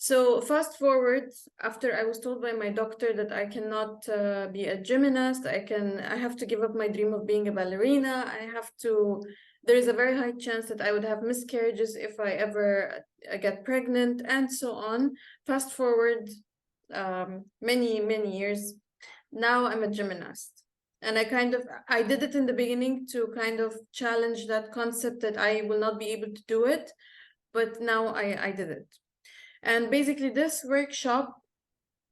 So fast forward, after I was told by my doctor that I cannot be a gymnast, I have to give up my dream of being a ballerina. There is a very high chance that I would have miscarriages if I ever get pregnant, and so on. Fast forward many years. Now I'm a gymnast. And I did it in the beginning to kind of challenge that concept that I will not be able to do it. But now I did it. And basically, this workshop,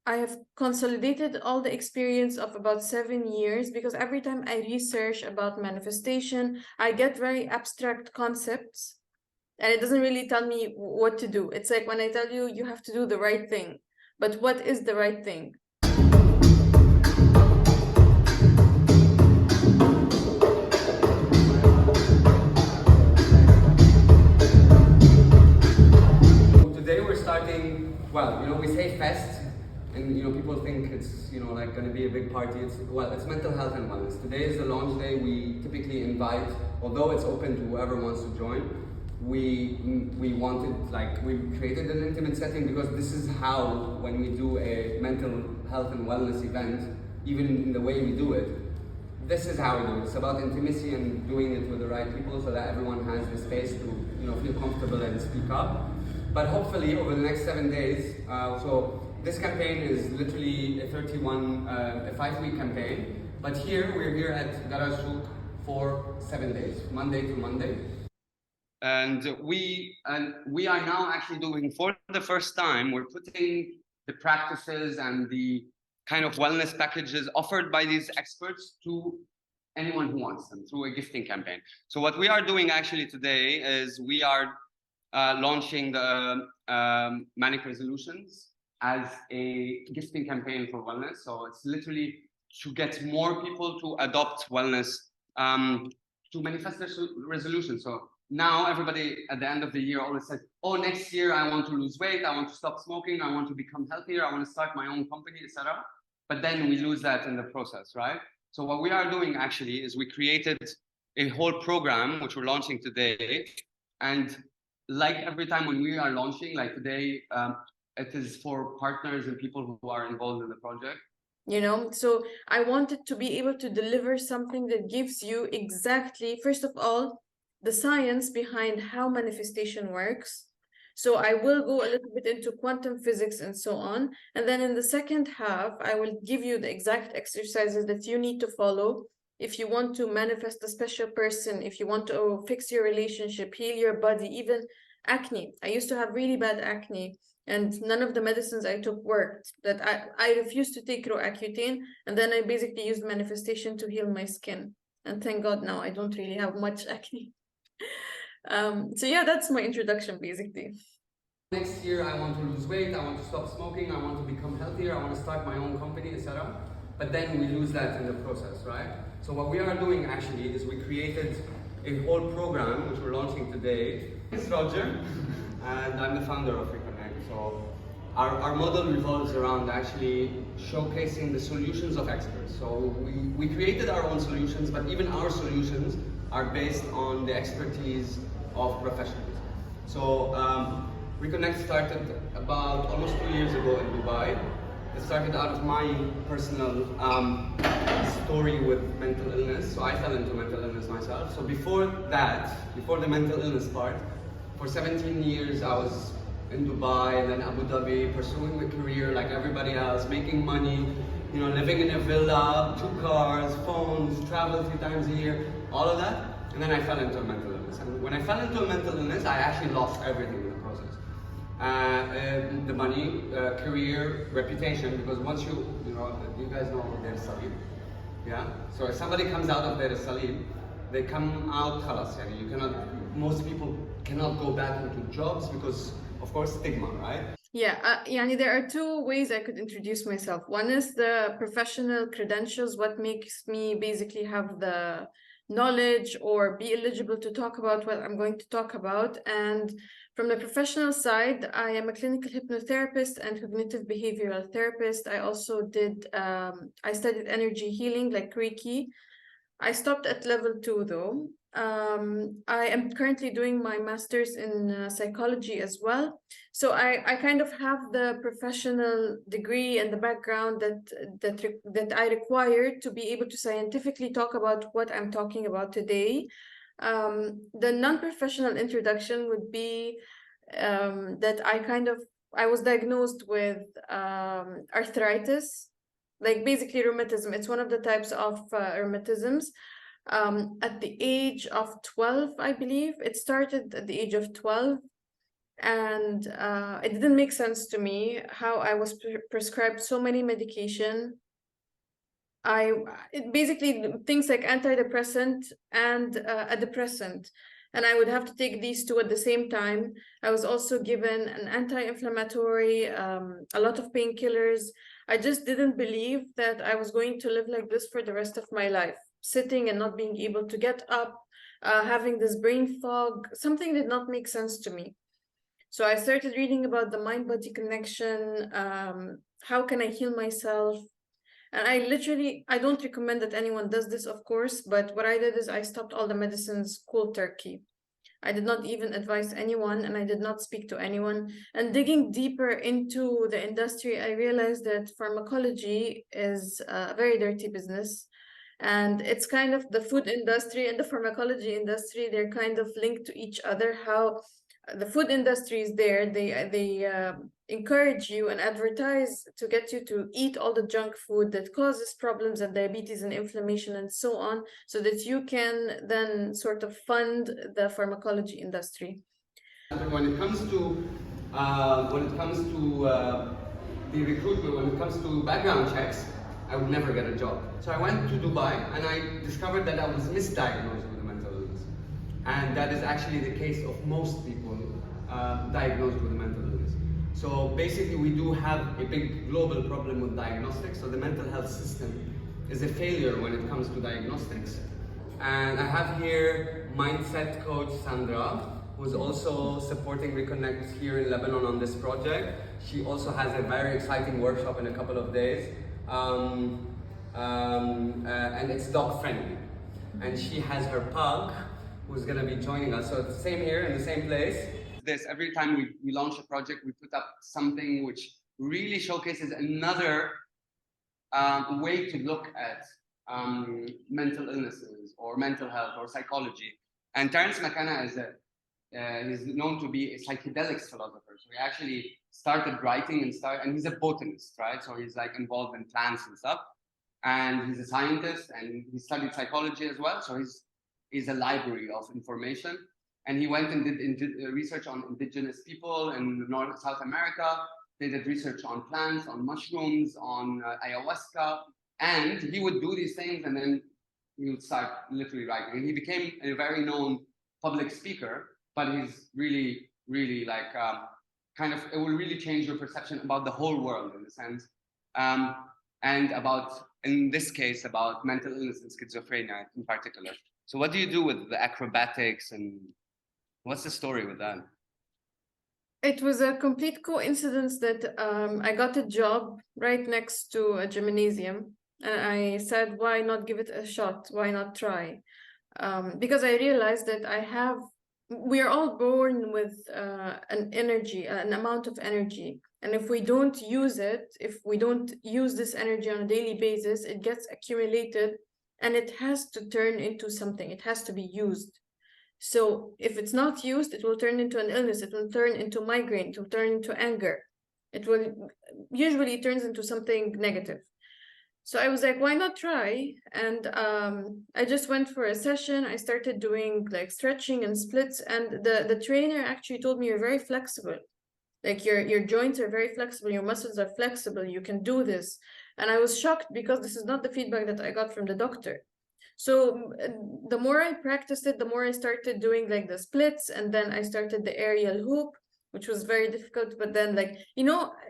I have consolidated all the experience of about 7 years, because every time I research about manifestation, I get very abstract concepts and it doesn't really tell me what to do. It's like when I tell you, you have to do the right thing. But what is the right thing? Well, we say fest, and people think it's like going to be a big party. It's mental health and wellness. Today is the launch day. We typically invite, although it's open to whoever wants to join. We created an intimate setting because this is how, when we do a mental health and wellness event, even in the way we do it, this is how we do it. It's about intimacy and doing it with the right people so that everyone has the space to feel comfortable and speak up. But hopefully over the next 7 days, so this campaign is literally a 5-week campaign. But we're here at Souk for 7 days, Monday to Monday. And we are now actually doing, for the first time, we're putting the practices and the kind of wellness packages offered by these experts to anyone who wants them through a gifting campaign. So what we are doing actually today is we are launching the MANIC resolutions as a gifting campaign for wellness. So it's literally to get more people to adopt wellness, to manifest their resolutions. So now everybody at the end of the year always says, oh, next year I want to lose weight, I want to stop smoking, I want to become healthier, I want to start my own company, etc. But then we lose that in the process, right? So what we are doing actually is we created a whole program, which we're launching today. And like every time when we are launching, like today, it is for partners and people who are involved in the project. So I wanted to be able to deliver something that gives you exactly, first of all, the science behind how manifestation works. So I will go a little bit into quantum physics and so on. And then in the second half, I will give you the exact exercises that you need to follow if you want to manifest a special person, if you want to fix your relationship, heal your body, even acne. I used to have really bad acne, and none of the medicines I took worked. That I refused to take Roaccutane, and then I basically used manifestation to heal my skin. And thank God now I don't really have much acne. So yeah, that's my introduction basically. Next year I want to lose weight, I want to stop smoking, I want to become healthier, I want to start my own company, etc. But then we lose that in the process, right? So what we are doing actually is we created a whole program which we're launching today. It's Roger, and I'm the founder of Reconnect. So our model revolves around actually showcasing the solutions of experts. So we created our own solutions, but even our solutions are based on the expertise of professionals. So Reconnect started about almost 2 years ago in Dubai. It started out of my personal story with mental illness. So I fell into mental illness myself. So before the mental illness part, for 17 years I was in Dubai, then Abu Dhabi, pursuing a career like everybody else, making money, living in a villa, 2 cars, phones, travel 3 times a year, all of that. And then I fell into a mental illness. And when I fell into a mental illness, I actually lost everything in the process. The money, career, reputation, because once you guys know Deir Salim, yeah? So if somebody comes out of Deir Salim, they come out khalas, most people cannot go back into jobs because, of course, stigma, right? Yeah, there are 2 ways I could introduce myself. One is the professional credentials, what makes me basically have the knowledge or be eligible to talk about what I'm going to talk about. And from the professional side, I am a clinical hypnotherapist and cognitive behavioral therapist. I also I studied energy healing like Reiki. I stopped at level 2 though. I am currently doing my master's in psychology as well. So I kind of have the professional degree and the background that I require to be able to scientifically talk about what I'm talking about today. The non-professional introduction would be that I was diagnosed with arthritis, like basically rheumatism. It's one of the types of rheumatisms. At the age of 12, I believe. It started at the age of 12, and it didn't make sense to me how I was prescribed so many medication. It basically things like antidepressant and a depressant, and I would have to take these two at the same time. I was also given an anti-inflammatory, a lot of painkillers. I just didn't believe that I was going to live like this for the rest of my life, sitting and not being able to get up, having this brain fog. Something did not make sense to me. So I started reading about the mind-body connection. How can I heal myself? And I don't recommend that anyone does this, of course, but what I did is I stopped all the medicines cold turkey. I did not even advise anyone, and I did not speak to anyone. And digging deeper into the industry, I realized that pharmacology is a very dirty business. And it's kind of the food industry and the pharmacology industry, they're kind of linked to each other. How the food industry is there, they encourage you and advertise to get you to eat all the junk food that causes problems and diabetes and inflammation and so on, so that you can then sort of fund the pharmacology industry. When it comes to the recruitment, when it comes to background checks, I would never get a job. So I went to Dubai and I discovered that I was misdiagnosed with a mental illness, and that is actually the case of most people diagnosed with a mental illness. So basically, we do have a big global problem with diagnostics. So the mental health system is a failure when it comes to diagnostics. And I have here mindset coach Sandra, who's also supporting Reconnect here in Lebanon on this project. She also has a very exciting workshop in a couple of days. And it's dog friendly. And she has her pug, who's gonna be joining us. So it's the same here in the same place. Every time we launch a project, we put up something which really showcases another way to look at mental illnesses or mental health or psychology. And Terence McKenna is known to be a psychedelics philosopher. So he actually started writing and he's a botanist, right? So he's like involved in plants and stuff. And he's a scientist and he studied psychology as well. So he's a library of information. And he went and did research on indigenous people in North South America. They did research on plants, on mushrooms, on ayahuasca. And he would do these things and then he would start literally writing. And he became a very known public speaker, but he's really, really like it will really change your perception about the whole world in a sense. And about, in this case, about mental illness and schizophrenia in particular. So what do you do with the acrobatics and what's the story with that? It was a complete coincidence that I got a job right next to a gymnasium, and I said, why not give it a shot? Why not try? Because I realized that we are all born with an energy, an amount of energy. And if we don't use it, if we don't use this energy on a daily basis, it gets accumulated and it has to turn into something. It has to be used. So if it's not used, it will turn into an illness. It will turn into migraine. It will turn into anger. It will usually turns into something negative. So I was like, why not try? And I just went for a session. I started doing like stretching and splits. And the trainer actually told me, you're very flexible. Like your joints are very flexible. Your muscles are flexible. You can do this. And I was shocked because this is not the feedback that I got from the doctor. So the more I practiced it, the more I started doing like the splits, and then I started the aerial hoop, which was very difficult. But then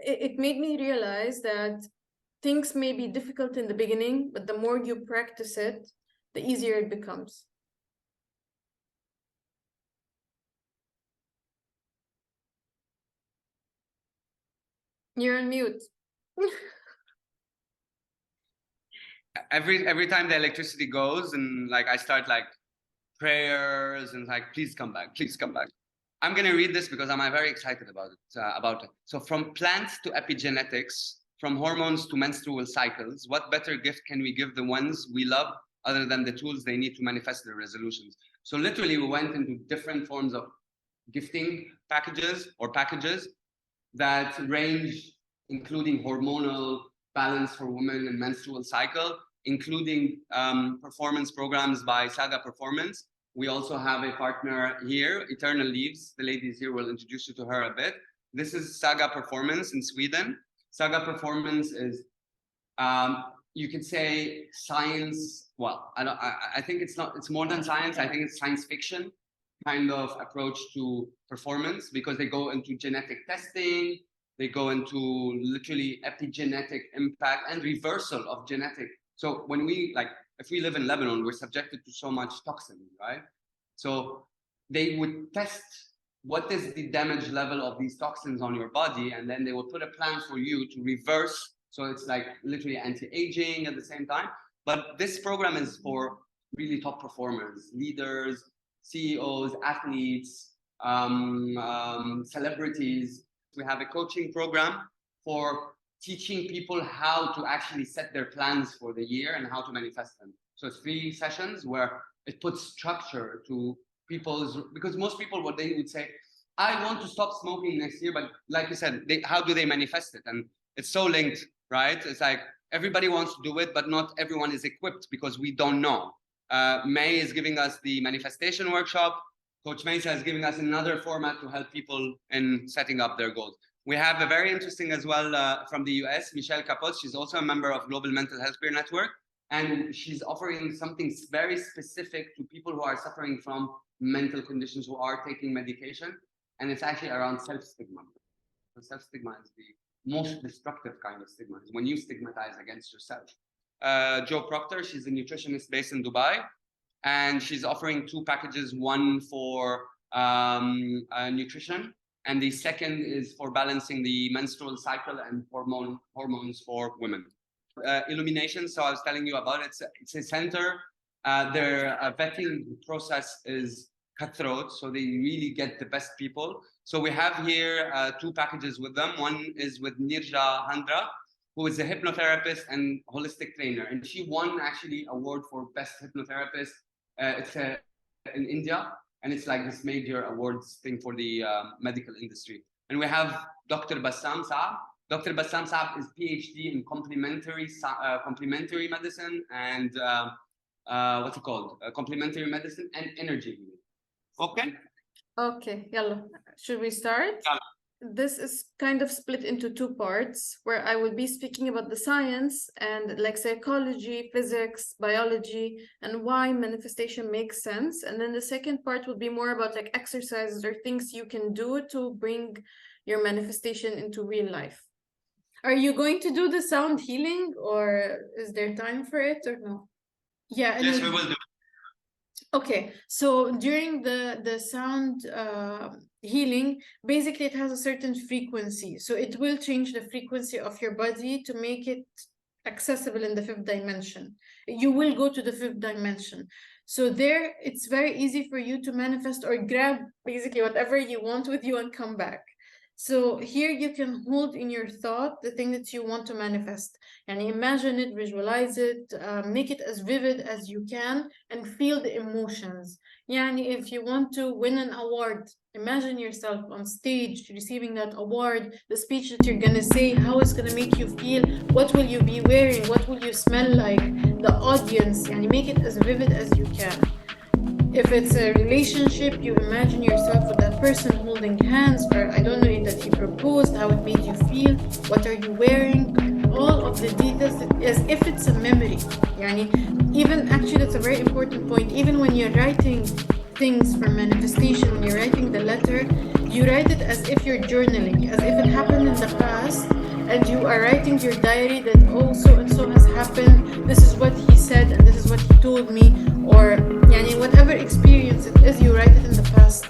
it made me realize that things may be difficult in the beginning, but the more you practice it, the easier it becomes. You're on mute. Every time the electricity goes and like I start like prayers and like, please come back, please come back. I'm going to read this because I'm very excited about it. So from plants to epigenetics, from hormones to menstrual cycles, what better gift can we give the ones we love other than the tools they need to manifest their resolutions? So literally we went into different forms of gifting packages that range, including hormonal balance for women and menstrual cycle, including performance programs by Saga Performance. We also have a partner here, Eternal Leaves. The ladies here will introduce you to her a bit. This is Saga Performance in Sweden. Saga Performance is, you could say, science. Well, I think it's more than science. I think it's science fiction kind of approach to performance, because they go into genetic testing, they go into literally epigenetic impact and reversal of genetic. So when we, like, if we live in Lebanon, we're subjected to so much toxin, right? So they would test what is the damage level of these toxins on your body, and then they will put a plan for you to reverse. So it's like literally anti-aging at the same time. But this program is for really top performers, leaders, CEOs, athletes, celebrities. We have a coaching program for teaching people how to actually set their plans for the year and how to manifest them. So it's 3 sessions where it puts structure to people's, because most people, what they would say, I want to stop smoking next year, but like you said, how do they manifest it? And it's so linked, right? It's like everybody wants to do it, but not everyone is equipped because we don't know. May is giving us the manifestation workshop. Coach Mesa is giving us another format to help people in setting up their goals. We have a very interesting as well from the US, Michelle Capot. She's also a member of Global Mental Health Peer Network, and she's offering something very specific to people who are suffering from mental conditions, who are taking medication, and it's actually around self-stigma. So self-stigma is the most destructive kind of stigma, is when you stigmatize against yourself. Jo Proctor, she's a nutritionist based in Dubai, and she's offering 2 packages, one for nutrition, and the second is for balancing the menstrual cycle and hormones for women. Illumination, so I was telling you about it, it's a center. Their vetting process is cutthroat, so they really get the best people. So we have here 2 packages with them. One is with Nirja Handra, who is a hypnotherapist and holistic trainer, and she won actually award for best hypnotherapist. It's in India, and it's like this major awards thing for the medical industry. And we have Dr. Bassam Saab. Dr. Bassam Saab is PhD in complementary medicine and what's it called? Complementary medicine and energy healing. Okay. Okay, yalla. Should we start? Yeah. This is kind of split into 2 parts, where I will be speaking about the science and like psychology, physics, biology, and why manifestation makes sense. And then the second part will be more about like exercises or things you can do to bring your manifestation into real life. Are you going to do the sound healing, or is there time for it, or no? Yeah. And yes, we will do. Okay, so during the sound healing, basically it has a certain frequency, so it will change the frequency of your body to make it accessible in the 5th dimension. You will go to the 5th dimension, so there it's very easy for you to manifest or grab basically whatever you want with you and come back. So here you can hold in your thought the thing that you want to manifest, and imagine it, visualize it, make it as vivid as you can, and feel the emotions. Yani if you want to win an award, imagine yourself on stage receiving that award, the speech that you're gonna say, how it's gonna make you feel, what will you be wearing, what will you smell like, the audience, yani make it as vivid as you can. If it's a relationship, you imagine yourself with that person holding hands, or I don't know that he proposed, how it made you feel, what are you wearing, all of the details, as if it's a memory. Yani, even actually that's a very important point, even when you're writing things for manifestation, when you're writing the letter, you write it as if you're journaling, as if it happened in the past, and you are writing your diary that, oh, so and so has happened, this is what he said, and this is what he told me, or yani, whatever experience it is, you write it in the past.